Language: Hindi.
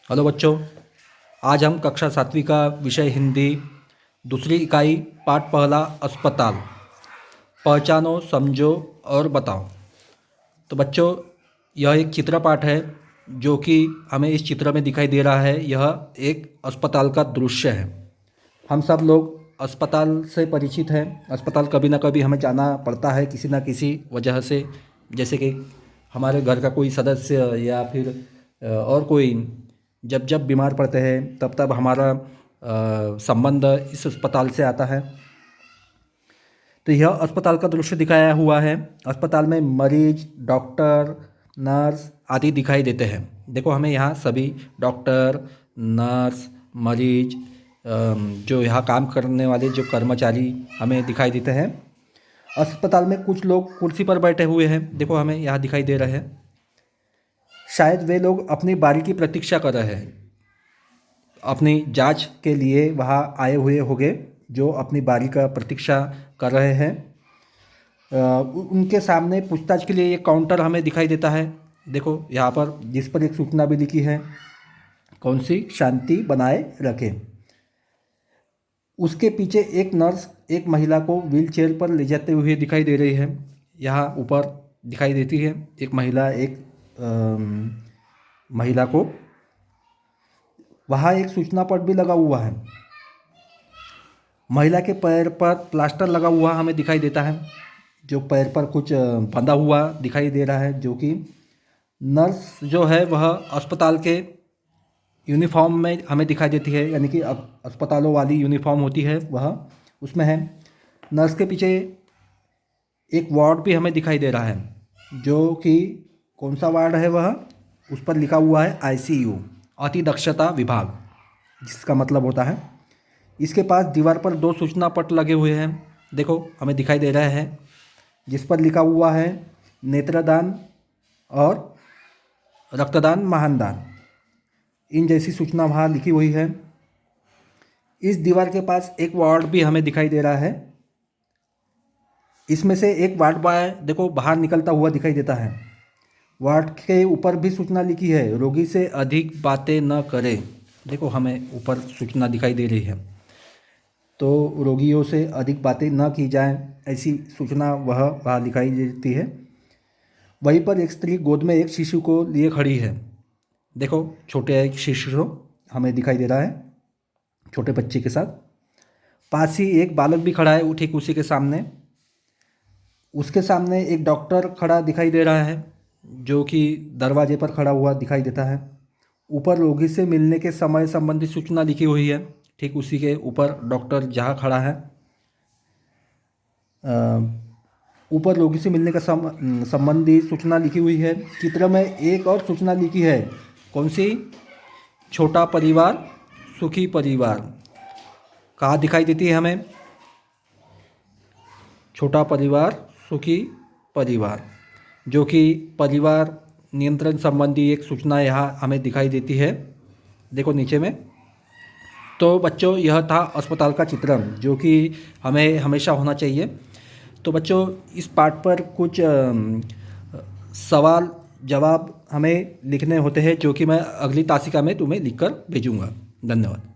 हेलो बच्चों, आज हम कक्षा 7वीं का विषय हिंदी दूसरी इकाई पाठ पहला अस्पताल पहचानो, समझो और बताओ। तो बच्चों, यह एक चित्र पाठ है जो कि हमें इस चित्र में दिखाई दे रहा है। यह एक अस्पताल का दृश्य है। हम सब लोग अस्पताल से परिचित हैं। अस्पताल कभी ना कभी हमें जाना पड़ता है किसी ना किसी वजह से, जैसे कि हमारे घर का कोई सदस्य या फिर और कोई जब जब बीमार पड़ते हैं तब तब हमारा संबंध इस अस्पताल से आता है। तो यह अस्पताल का दृश्य दिखाया हुआ है। अस्पताल में मरीज, डॉक्टर, नर्स आदि दिखाई देते हैं। देखो, हमें यहाँ सभी डॉक्टर, नर्स, मरीज, जो यहाँ काम करने वाले जो कर्मचारी हमें दिखाई देते हैं। अस्पताल में कुछ लोग कुर्सी पर बैठे हुए हैं। देखो, हमें यहाँ दिखाई दे रहे हैं। शायद वे लोग अपनी बारी की प्रतीक्षा कर रहे हैं। अपनी जांच के लिए वहाँ आए हुए होंगे, जो अपनी बारी का प्रतीक्षा कर रहे हैं। उनके सामने पूछताछ के लिए एक काउंटर हमें दिखाई देता है। देखो यहाँ पर, जिस पर एक सूचना भी लिखी है, कौन सी, शांति बनाए रखें। उसके पीछे एक नर्स एक महिला को व्हीलचेयर पर ले जाते हुए दिखाई दे रही है। यहाँ ऊपर दिखाई देती है एक महिला, एक महिला को। वहाँ एक सूचना पट भी लगा हुआ है। महिला के पैर पर प्लास्टर लगा हुआ हमें दिखाई देता है, जो पैर पर कुछ बंधा हुआ दिखाई दे रहा है, जो कि नर्स जो है वह अस्पताल के यूनिफॉर्म में हमें दिखाई देती है, यानी कि अस्पतालों वाली यूनिफॉर्म होती है वह उसमें है। नर्स के पीछे एक वार्ड भी हमें दिखाई दे रहा है, जो कि कौन सा वार्ड है वह, उस पर लिखा हुआ है ICU, अति दक्षता विभाग, जिसका मतलब होता है। इसके पास दीवार पर 2 सूचना पट लगे हुए हैं। देखो, हमें दिखाई दे रहे हैं, जिस पर लिखा हुआ है नेत्रदान और रक्तदान महान दान। इन जैसी सूचना वहाँ लिखी हुई है। इस दीवार के पास एक वार्ड भी हमें दिखाई दे रहा है। इसमें से एक वार्ड बॉय देखो बाहर निकलता हुआ दिखाई देता है। वार्ड के ऊपर भी सूचना लिखी है, रोगी से अधिक बातें न करें। देखो, हमें ऊपर सूचना दिखाई दे रही है, तो रोगियों से अधिक बातें न की जाएं, ऐसी सूचना वहाँ दिखाई देती है। वहीं पर एक स्त्री गोद में एक शिशु को लिए खड़ी है। देखो, छोटे एक शिशु हमें दिखाई दे रहा है, छोटे बच्चे के साथ। पास ही एक बालक भी खड़ा है, ठीक उसी के सामने। उसके सामने एक डॉक्टर खड़ा दिखाई दे रहा है, जो कि दरवाजे पर खड़ा हुआ दिखाई देता है। ऊपर रोगी से मिलने के समय संबंधी सूचना लिखी हुई है, ठीक उसी के ऊपर डॉक्टर जहाँ खड़ा है। ऊपर रोगी से मिलने का संबंधी सूचना लिखी हुई है। चित्र में एक और सूचना लिखी है, कौन सी, छोटा परिवार सुखी परिवार। कहाँ दिखाई देती है हमें, छोटा परिवार सुखी परिवार, जो कि परिवार नियंत्रण संबंधी एक सूचना यहाँ हमें दिखाई देती है। देखो नीचे में। तो बच्चों, यह था अस्पताल का चित्रण, जो कि हमें हमेशा होना चाहिए। तो बच्चों, इस पाठ पर कुछ सवाल जवाब हमें लिखने होते हैं, जो कि मैं अगली तासिका में तुम्हें लिखकर भेजूँगा। धन्यवाद।